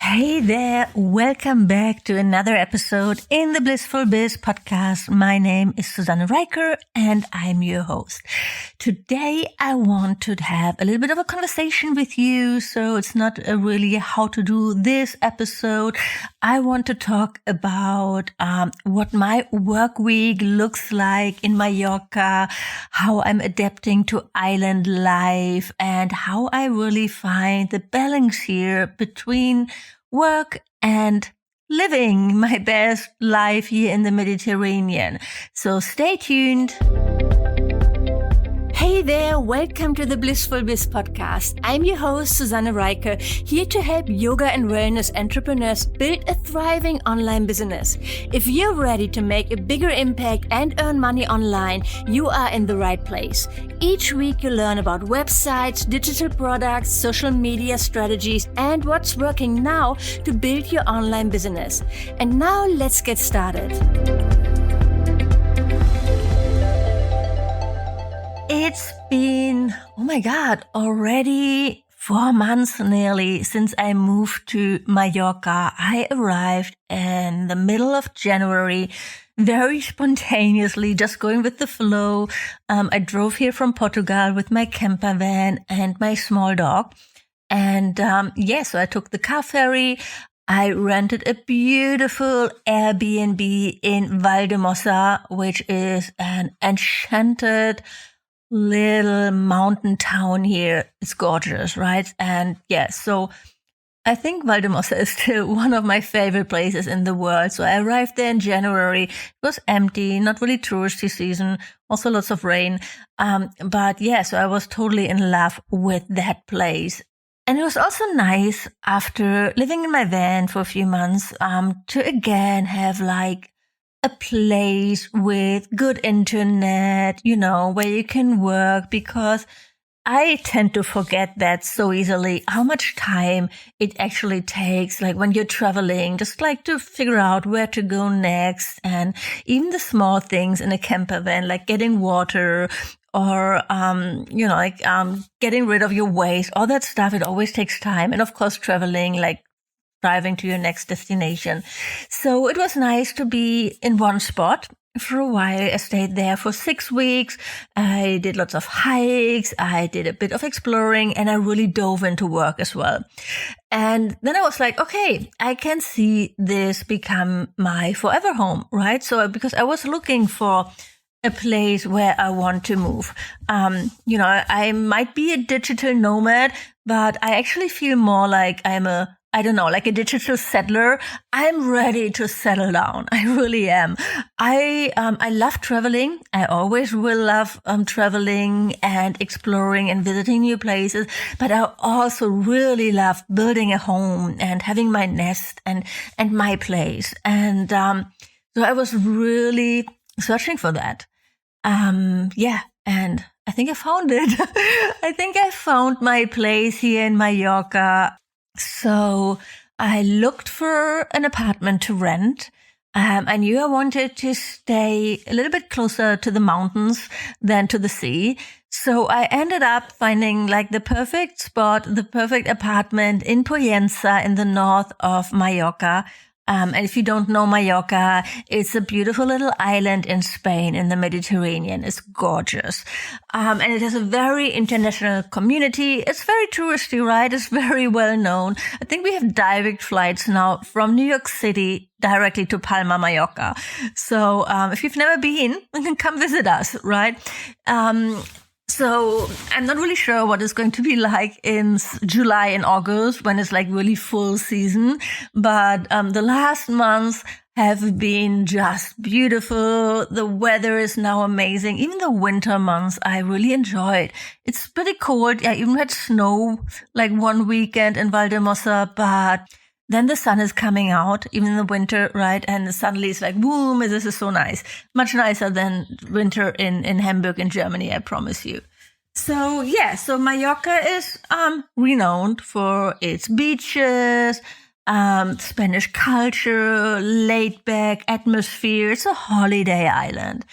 Hey there, welcome back to another episode in the Blissful Biz podcast. My name is Susanne Reicher and I'm your host. Today I want to have a little bit of a conversation with you, so it's not really how to do this episode. I want to talk about what my work week looks like in Majorca, how I'm adapting to island life, and how I really find the balance here between work and living my best life here in the Mediterranean. So stay tuned. Hey there, welcome to the Blissful Biz podcast. I'm your host, Susanne Reicher, here to help yoga and wellness entrepreneurs build a thriving online business. If you're ready to make a bigger impact and earn money online, you are in the right place. Each week you learn about websites, digital products, social media strategies, and what's working now to build your online business. And now let's get started. It's been, already 4 months nearly since I moved to Majorca. I arrived in the middle of January, very spontaneously, just going with the flow. I drove here from Portugal with my camper van and my small dog. And so I took the car ferry. I rented a beautiful Airbnb in Valdemossa, which is an enchanted little mountain town here. It's gorgeous, right? And so I think Valdemossa is still one of my favorite places in the world. So I arrived there in January. It was empty, not really touristy season, also lots of rain. So I was totally in love with that place. And it was also nice after living in my van for a few months, to again have like a place with good internet, where you can work, because I tend to forget that so easily, how much time it actually takes, like when you're traveling, just like to figure out where to go next. And even the small things in a camper van, like getting water or, getting rid of your waste, all that stuff, it always takes time. And of course, traveling, like driving to your next destination. So it was nice to be in one spot for a while. I stayed there for 6 weeks. I did lots of hikes. I did a bit of exploring, and I really dove into work as well. And then I was like, okay, I can see this become my forever home, right? So because I was looking for a place where I want to move. I might be a digital nomad, but I actually feel more like I'm like a digital settler. I'm ready to settle down. I really am. I love traveling. I always will love traveling and exploring and visiting new places. But I also really love building a home and having my nest and my place. And so I was really searching for that. And I think I found it. I think I found my place here in Majorca. So I looked for an apartment to rent. I knew I wanted to stay a little bit closer to the mountains than to the sea. So I ended up finding like the perfect spot, the perfect apartment in Pollença in the north of Majorca. And if you don't know Majorca, it's a beautiful little island in Spain in the Mediterranean. It's gorgeous. And it has a very international community. It's very touristy, right? It's very well known. I think we have direct flights now from New York City directly to Palma, Majorca. So, if you've never been, come visit us, right? So I'm not really sure what it's going to be like in July and August when it's like really full season. But the last months have been just beautiful. The weather is now amazing. Even the winter months, I really enjoyed. It's pretty cold. I even had snow like one weekend in Valdemossa, but then the sun is coming out, even in the winter, right? And suddenly it's like, boom, this is so nice. Much nicer than winter in Hamburg in Germany, I promise you. So Majorca is renowned for its beaches, Spanish culture, laid back atmosphere. It's a holiday island.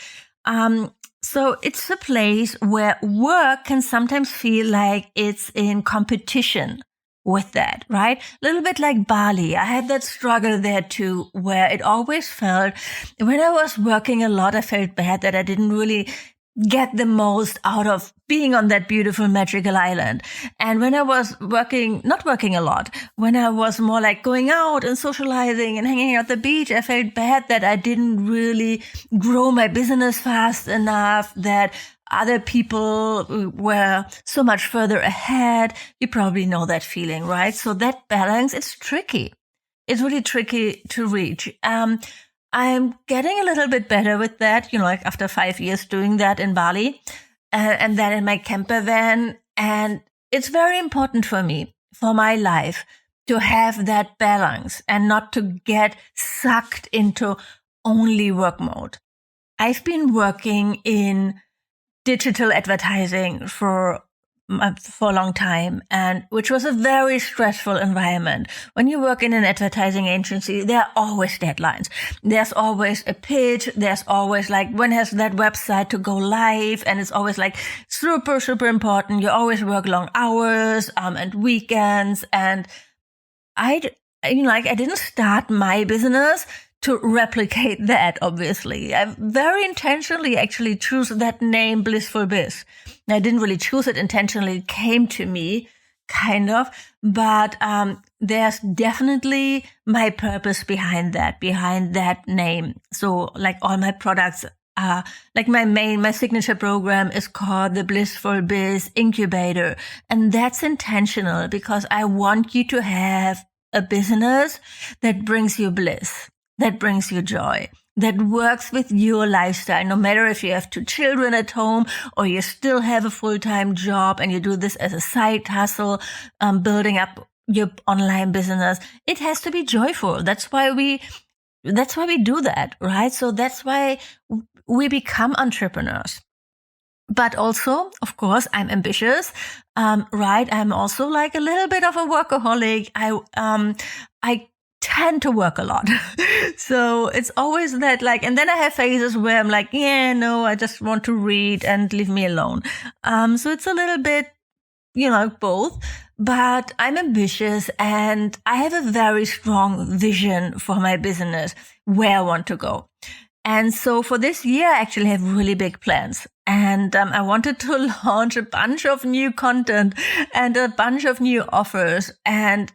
So it's a place where work can sometimes feel like it's in competition with that, right? A little bit like Bali. I had that struggle there too, where it always felt, when I was working a lot, I felt bad that I didn't really get the most out of being on that beautiful magical island. And when I was not working a lot, when I was more like going out and socializing and hanging out at the beach, I felt bad that I didn't really grow my business fast enough, that other people were so much further ahead. You probably know that feeling, right? So that balance, it's tricky. It's really tricky to reach. I'm getting a little bit better with that, like after 5 years doing that in Bali and then in my camper van. And it's very important for me, for my life, to have that balance and not to get sucked into only work mode. I've been working in digital advertising for a long time, and which was a very stressful environment. When you work in an advertising agency, there are always deadlines. There's always a pitch. There's always like, when has that website to go live? And it's always like super, super important. You always work long hours, and weekends. And I didn't start my business to replicate that, obviously. I very intentionally actually choose that name, Blissful Biz. I didn't really choose it intentionally. It came to me, kind of. But there's definitely my purpose behind that name. So like all my products are, like my signature program is called the Blissful Biz Incubator. And that's intentional because I want you to have a business that brings you bliss, that brings you joy, that works with your lifestyle, no matter if you have 2 children at home or you still have a full-time job and you do this as a side hustle, building up your online business. It has to be joyful. That's why we do that, right? So that's why we become entrepreneurs. But also, of course, I'm ambitious, right? I'm also like a little bit of a workaholic. I tend to work a lot. So it's always that like, and then I have phases where I'm like, yeah, no, I just want to read and leave me alone. So it's a little bit, both, but I'm ambitious and I have a very strong vision for my business, where I want to go. And so for this year, I actually have really big plans. And I wanted to launch a bunch of new content and a bunch of new offers. And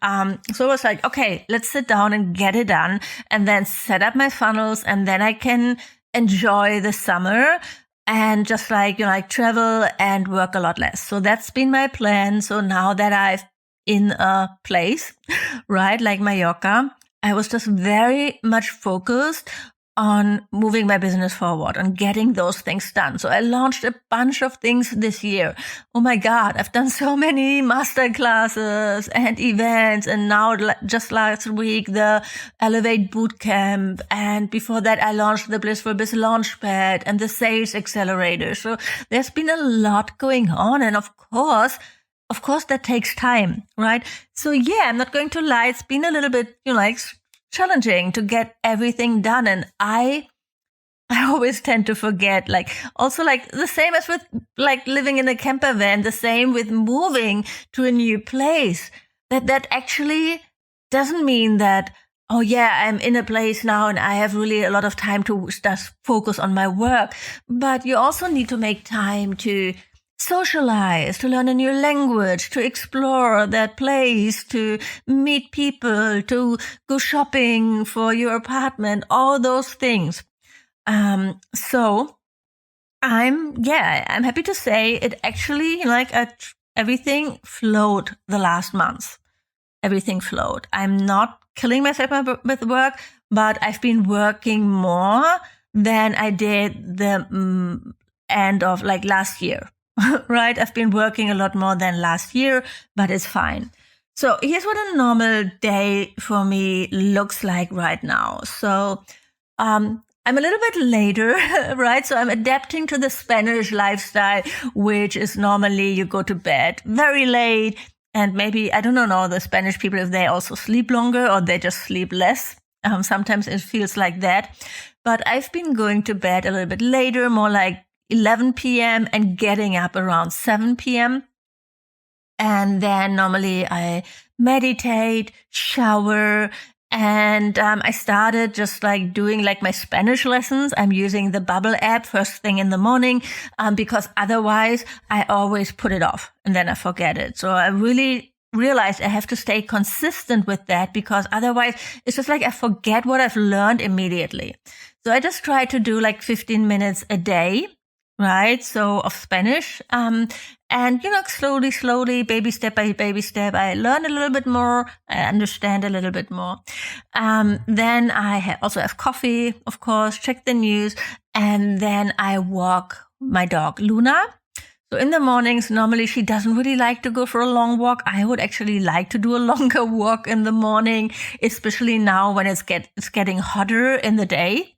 so I was like, okay, let's sit down and get it done and then set up my funnels. And then I can enjoy the summer and just like travel and work a lot less. So that's been my plan. So now that I've in a place, right, like Majorca, I was just very much focused on moving my business forward, on getting those things done. So I launched a bunch of things this year. Oh my God, I've done so many master classes and events. And now just last week, the Elevate Bootcamp. And before that, I launched the Blissful Biz Launchpad and the Sales Accelerator. So there's been a lot going on. And of course, that takes time, right? So yeah, I'm not going to lie. It's been a little bit, challenging to get everything done. And I always tend to forget, also the same as with living in a camper van, the same with moving to a new place, that actually doesn't mean that, oh yeah, I'm in a place now and I have really a lot of time to just focus on my work. But you also need to make time to socialize, to learn a new language, to explore that place, to meet people, to go shopping for your apartment, all those things. So I'm happy to say it actually, everything flowed the last month. Everything flowed. I'm not killing myself with work, but I've been working more than I did the end of last year. Right? I've been working a lot more than last year, but it's fine. So here's what a normal day for me looks like right now. So I'm a little bit later, right? So I'm adapting to the Spanish lifestyle, which is normally you go to bed very late. And maybe, I don't know, the Spanish people, if they also sleep longer or they just sleep less. Sometimes it feels like that. But I've been going to bed a little bit later, more like 11 p.m. and getting up around 7 p.m. And then normally I meditate, shower, and I started just like doing like my Spanish lessons. I'm using the Bubble app first thing in the morning because otherwise I always put it off and then I forget it. So I really realized I have to stay consistent with that because otherwise it's just like I forget what I've learned immediately. So I just try to do like 15 minutes a day, right? So of Spanish. And, slowly, baby step by baby step, I learn a little bit more. I understand a little bit more. Then I also have coffee, of course, check the news. And then I walk my dog, Luna. So in the mornings, normally she doesn't really like to go for a long walk. I would actually like to do a longer walk in the morning, especially now when it's getting hotter in the day.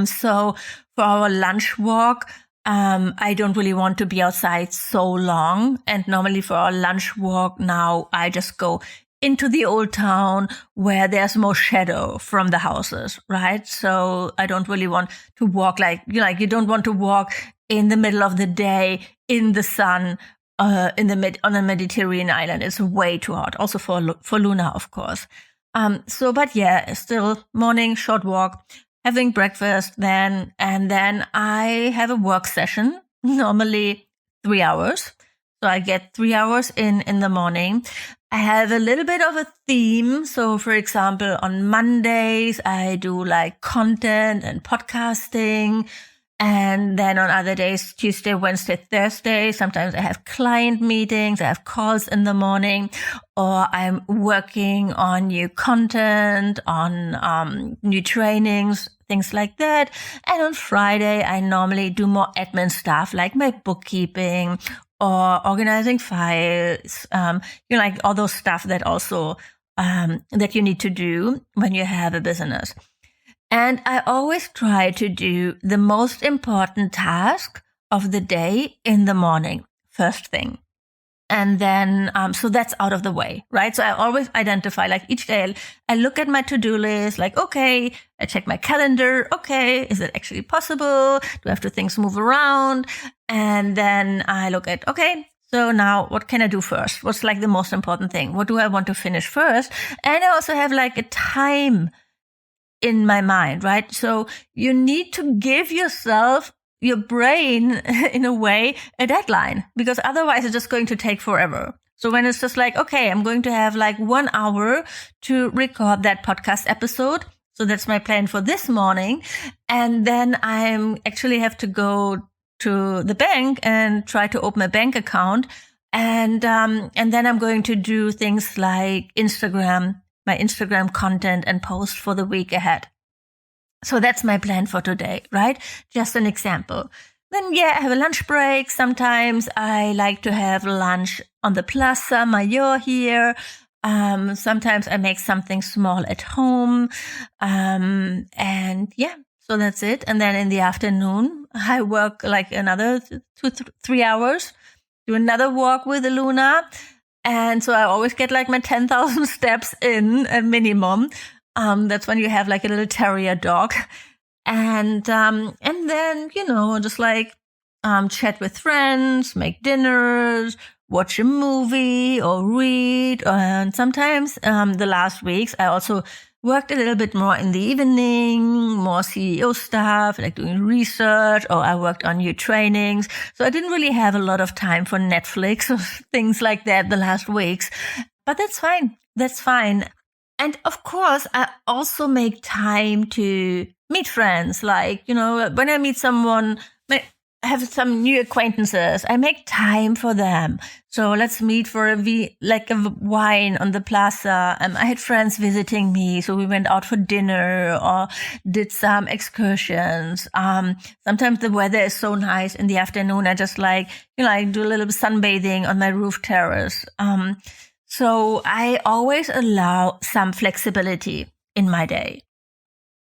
So for our lunch walk, I don't really want to be outside so long. And normally for our lunch walk now, I just go into the old town where there's more shadow from the houses, right? So I don't really want to walk you don't want to walk in the middle of the day in the sun on a Mediterranean island. It's way too hot. Also for Luna, of course. Still morning, short walk, having breakfast then, and then I have a work session, normally 3 hours. So I get 3 hours in the morning. I have a little bit of a theme. So for example, on Mondays, I do like content and podcasting. And then on other days, Tuesday, Wednesday, Thursday, sometimes I have client meetings, I have calls in the morning, or I'm working on new content, on new trainings, things like that. And on Friday, I normally do more admin stuff like my bookkeeping or organizing files, like all those stuff that also that you need to do when you have a business. And I always try to do the most important task of the day in the morning, first thing. And then, so that's out of the way, right? So I always identify, like each day, I look at my to-do list, like, okay, I check my calendar. Okay, is it actually possible? Do I have to things move around? And then I look at, okay, so now what can I do first? What's like the most important thing? What do I want to finish first? And I also have like a time in my mind, right? So you need to give yourself, your brain, in a way, a deadline, because otherwise it's just going to take forever. So when it's just like, okay, I'm going to have like 1 hour to record that podcast episode. So that's my plan for this morning. And then I actually have to go to the bank and try to open a bank account. And then I'm going to do things like my Instagram content and post for the week ahead. So that's my plan for today, right? Just an example. Then, I have a lunch break. Sometimes I like to have lunch on the Plaza Mayor here. Sometimes I make something small at home. So that's it. And then in the afternoon, I work like another 3 hours, do another walk with Luna. And so I always get like my 10,000 steps in a minimum. That's when you have like a little terrier dog. And then, just like, chat with friends, make dinners, watch a movie or read. And sometimes, the last weeks, I also worked a little bit more in the evening, more CEO stuff, like doing research, or I worked on new trainings. So I didn't really have a lot of time for Netflix or things like that the last weeks. But that's fine. That's fine. And of course, I also make time to meet friends. Like, when I meet someone, I have some new acquaintances, I make time for them. So let's meet for a wine on the plaza. I had friends visiting me, so we went out for dinner or did some excursions. Sometimes the weather is so nice in the afternoon. I just I do a little sunbathing on my roof terrace. So I always allow some flexibility in my day.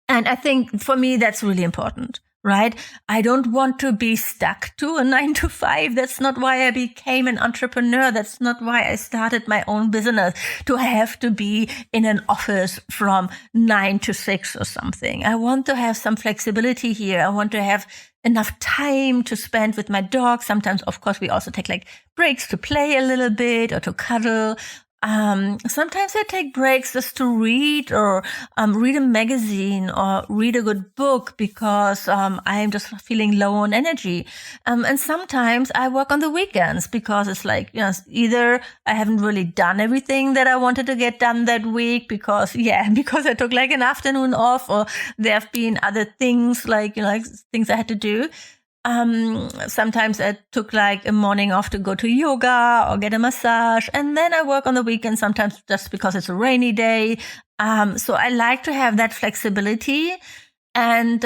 And I think for me, that's really important, right? I don't want to be stuck to a 9 to 5. That's not why I became an entrepreneur. That's not why I started my own business, to have to be in an office from 9 to 6 or something. I want to have some flexibility here. I want to have enough time to spend with my dog. Sometimes, of course, we also take like breaks to play a little bit or to cuddle. Sometimes I take breaks just to read or read a magazine or read a good book because I'm just feeling low on energy. And sometimes I work on the weekends because it's like, either I haven't really done everything that I wanted to get done that week because I took like an afternoon off, or there have been other things like things I had to do. Sometimes I took like a morning off to go to yoga or get a massage, and then I work on the weekend sometimes just because it's a rainy day. So I like to have that flexibility. And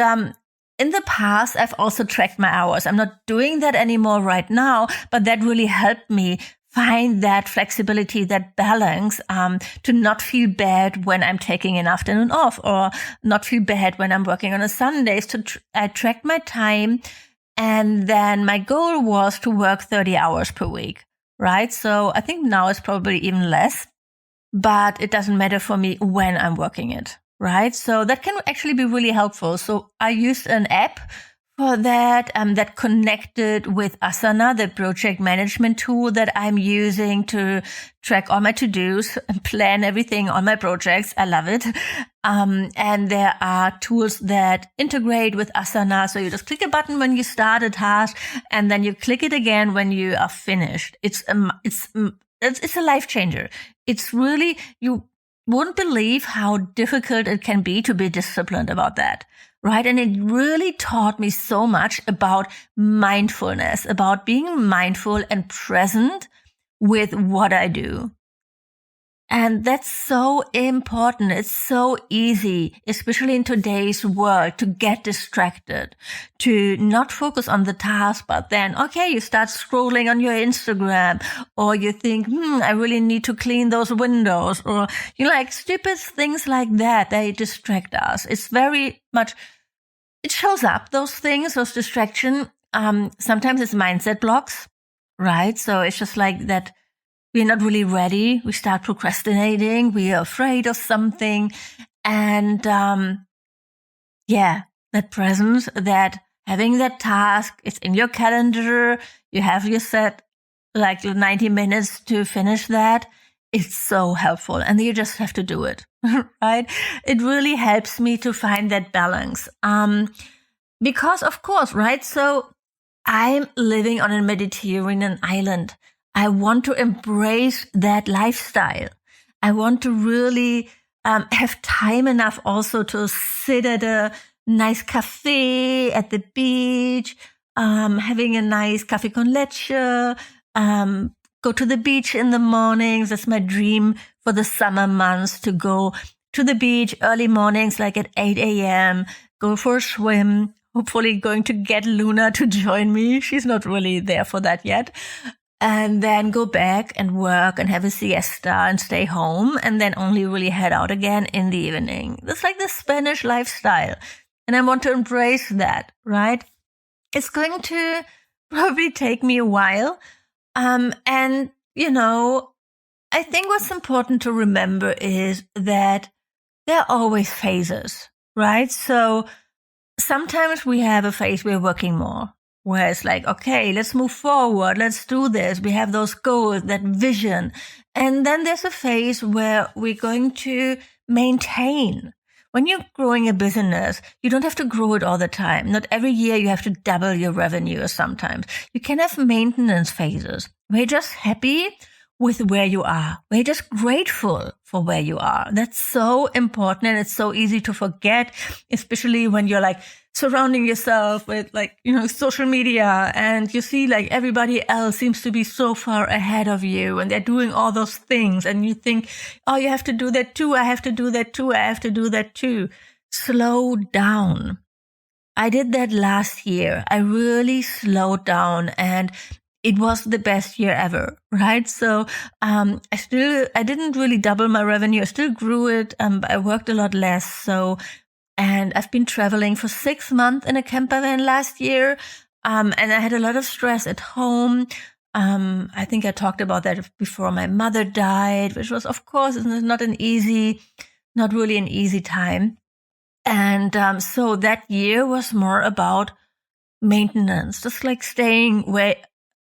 in the past, I've also tracked my hours. I'm not doing that anymore right now, but that really helped me find that flexibility, that balance, to not feel bad when I'm taking an afternoon off, or not feel bad when I'm working on a Sunday. So I tracked my time. And then my goal was to work 30 hours per week, right? So I think now it's probably even less, but it doesn't matter for me when I'm working it, right? So that can actually be really helpful. So I used an app for that, that connected with Asana, the project management tool that I'm using to track all my to-dos and plan everything on my projects. I love it. And there are tools that integrate with Asana. So you just click a button when you start a task, and then you click it again when you are finished. It's a life changer. It's really, you wouldn't believe how difficult it can be to be disciplined about that. Right. And it really taught me so much about mindfulness, about being mindful and present with what I do. And that's so important. It's so easy, especially in today's world, to get distracted, to not focus on the task, but then, you start scrolling on your Instagram, or you think, I really need to clean those windows, or stupid things like that. They distract us. It's very much, it shows up, those things, those distractions. Sometimes it's mindset blocks, right? So it's just like that. We're not really ready. We start procrastinating. We are afraid of something. And that presence, that having that task, it's in your calendar. You have your set like 90 minutes to finish that. It's so helpful. And you just have to do it, right? It really helps me to find that balance. Because of course, right? So I'm living on a Mediterranean island. I want to embrace that lifestyle. I want to really have time enough also to sit at a nice cafe at the beach, having a nice cafe con leche, go to the beach in the mornings. That's my dream for the summer months, to go to the beach early mornings, like at 8 a.m., go for a swim, hopefully going to get Luna to join me. She's not really there for that yet. And then go back and work and have a siesta and stay home, and then only really head out again in the evening. That's like the Spanish lifestyle. And I want to embrace that, right? It's going to probably take me a while. And, I think what's important to remember is that there are always phases, right? So sometimes we have a phase we're working more, where it's like, okay, let's move forward. Let's do this. We have those goals, that vision. And then there's a phase where we're going to maintain. When you're growing a business, you don't have to grow it all the time. Not every year you have to double your revenue. Sometimes you can have maintenance phases. We're just happy with where you are. We're just grateful for where you are. That's so important. And it's so easy to forget, especially when you're like surrounding yourself with social media, and you see like everybody else seems to be so far ahead of you, and they're doing all those things. And you think, oh, you have to do that too. I have to do that too. I have to do that too. Slow down. I did that last year. I really slowed down, and it was the best year ever, right? So I didn't really double my revenue. I still grew it, but I worked a lot less. And I've been traveling for 6 months in a camper van last year, and I had a lot of stress at home. I think I talked about that before. My mother died, which was, of course, not really an easy time. And so that year was more about maintenance, just like staying where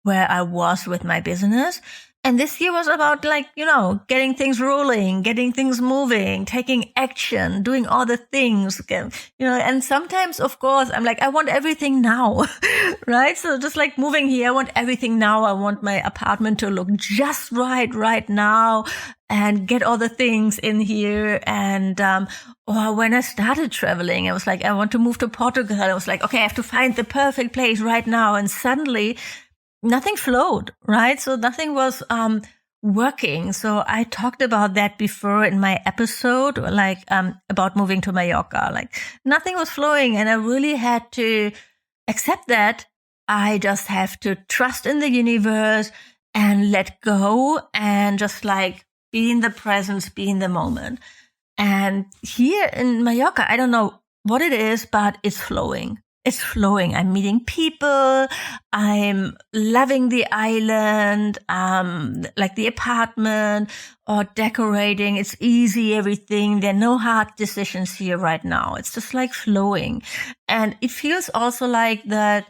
I was with my business. And this year was about like, getting things rolling, getting things moving, taking action, doing all the things, and sometimes, of course, I'm like, I want everything now, right? So just like moving here, I want everything now. I want my apartment to look just right now and get all the things in here. And, or when I started traveling, I was like, I want to move to Portugal. I was like, okay, I have to find the perfect place right now. And suddenly nothing flowed, right? So nothing was working. So I talked about that before in my episode, like about moving to Majorca. Like nothing was flowing, and I really had to accept that. I just have to trust in the universe and let go and just like be in the presence, be in the moment. And here in Majorca, I don't know what it is, but it's flowing. It's flowing. I'm meeting people. I'm loving the island, like the apartment or decorating. It's easy, everything. There are no hard decisions here right now. It's just like flowing. And it feels also like that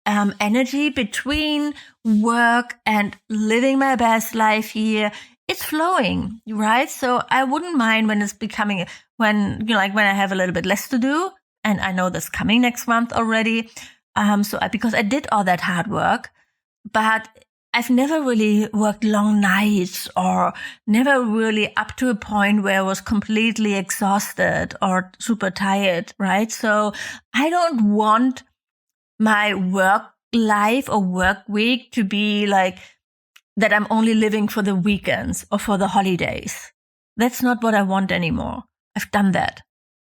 energy between work and living my best life here. It's flowing, right? So I wouldn't mind when it's becoming, when I have a little bit less to do. And I know that's coming next month already. Because I did all that hard work, but I've never really worked long nights or never really up to a point where I was completely exhausted or super tired, right? So I don't want my work life or work week to be like that I'm only living for the weekends or for the holidays. That's not what I want anymore. I've done that.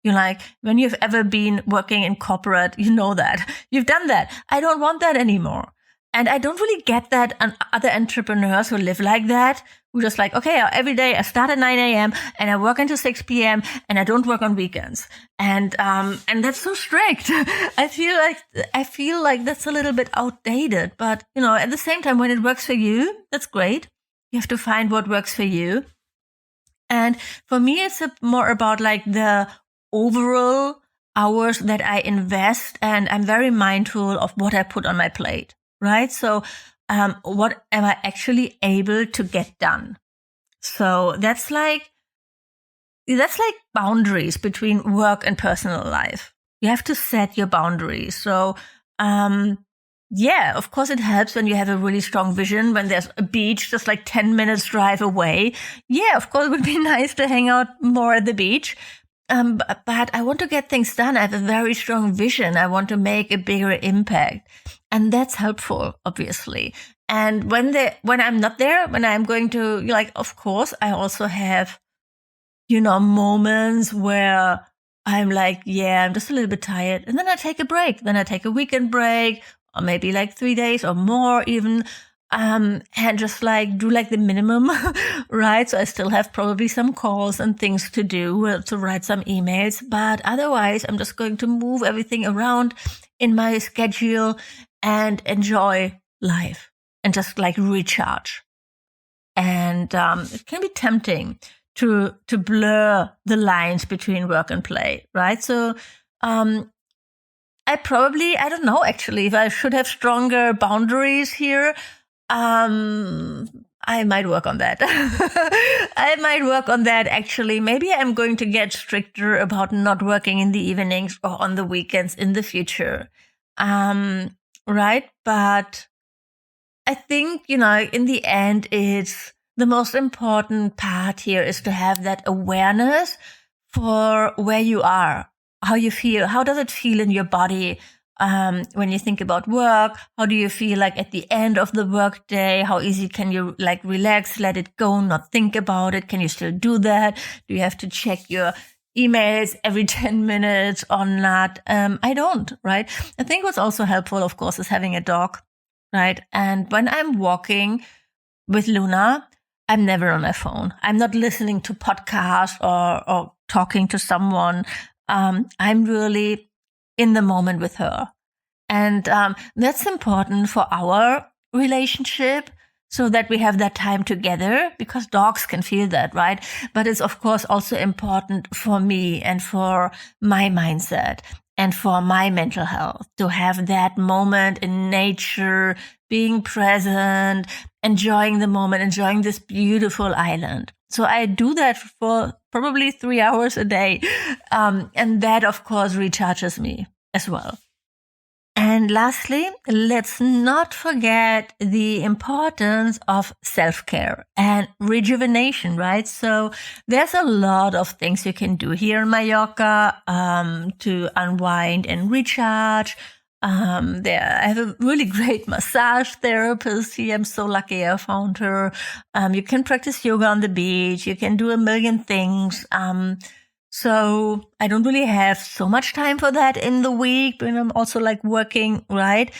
Like when you've ever been working in corporate, you know that. You've done that. I don't want that anymore. And I don't really get that on other entrepreneurs who live like that, who just like, okay, every day I start at 9 a.m. and I work until 6 p.m. and I don't work on weekends. And that's so strict. I feel like that's a little bit outdated, but at the same time, when it works for you, that's great. You have to find what works for you. And for me, it's more about like the overall hours that I invest, and I'm very mindful of what I put on my plate, right? So, what am I actually able to get done? So that's like boundaries between work and personal life. You have to set your boundaries. So, of course it helps when you have a really strong vision, when there's a beach just like 10 minutes drive away. Yeah, of course it would be nice to hang out more at the beach. But I want to get things done. I have a very strong vision. I want to make a bigger impact. And that's helpful, obviously. And when I'm not there, when I'm going to, of course, I also have, moments where I'm like, yeah, I'm just a little bit tired. And then I take a break. Then I take a weekend break, or maybe like 3 days or more even. And just like do like the minimum, right? So I still have probably some calls and things to do, to write some emails, but otherwise I'm just going to move everything around in my schedule and enjoy life and just like recharge. And it can be tempting to blur the lines between work and play, right? So I don't know actually if I should have stronger boundaries here. I might work on that. Actually. Maybe I'm going to get stricter about not working in the evenings or on the weekends in the future. Right? But I think, in the end, it's the most important part here is to have that awareness for where you are, how you feel, how does it feel in your body? When you think about work, how do you feel like at the end of the work day? How easy can you like relax, let it go, not think about it? Can you still do that? Do you have to check your emails every 10 minutes or not? I don't, right? I think what's also helpful, of course, is having a dog, right? And when I'm walking with Luna, I'm never on my phone. I'm not listening to podcasts or talking to someone. I'm really in the moment with her. And that's important for our relationship so that we have that time together, because dogs can feel that, right? But it's of course also important for me and for my mindset. and for my mental health, to have that moment in nature, being present, enjoying the moment, enjoying this beautiful island. So I do that for probably 3 hours a day. And that, of course, recharges me as well. And lastly, let's not forget the importance of self-care and rejuvenation, right? So there's a lot of things you can do here in Majorca to unwind and recharge. I have a really great massage therapist here. I'm so lucky I found her. You can practice yoga on the beach. You can do a million things. So I don't really have so much time for that in the week, but I'm also like working, right?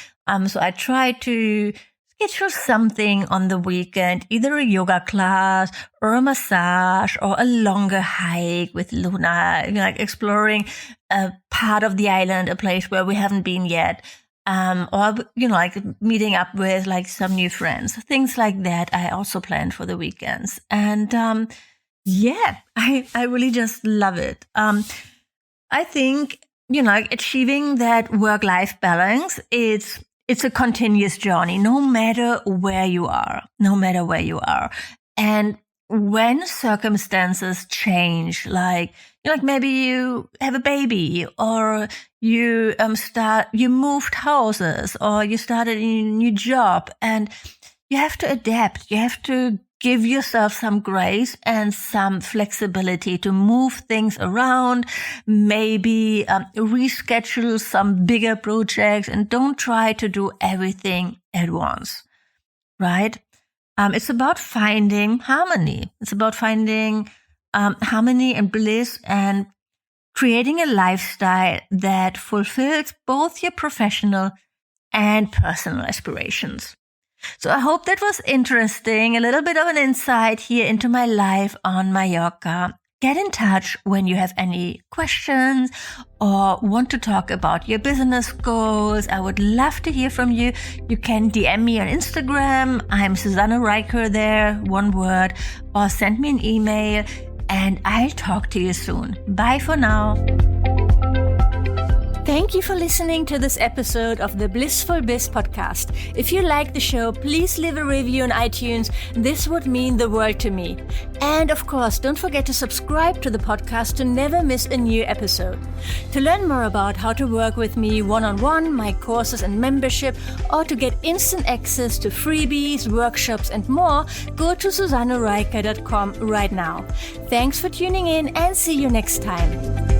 So I try to schedule something on the weekend, either a yoga class or a massage or a longer hike with Luna, like exploring a part of the island, a place where we haven't been yet. Or, like meeting up with like some new friends, things like that. I also plan for the weekends. And, yeah, I really just love it. I think, achieving that work-life balance, it's a continuous journey, no matter where you are. And when circumstances change, like maybe you have a baby, or you moved houses, or you started a new job, and you have to adapt. You have to give yourself some grace and some flexibility to move things around, maybe reschedule some bigger projects, and don't try to do everything at once, right? It's about finding harmony. It's about finding harmony and bliss and creating a lifestyle that fulfills both your professional and personal aspirations. So I hope that was interesting, a little bit of an insight here into my life on Majorca. Get in touch when you have any questions or want to talk about your business goals. I would love to hear from you. You can DM me on Instagram. I'm Susanne Reicher there, one word, or send me an email, and I'll talk to you soon. Bye for now. Thank you for listening to this episode of the Blissful Biz podcast. If you like the show, please leave a review on iTunes. This would mean the world to me. And of course, don't forget to subscribe to the podcast to never miss a new episode. To learn more about how to work with me one-on-one, my courses and membership, or to get instant access to freebies, workshops, and more, go to susannereicher.com right now. Thanks for tuning in, and see you next time.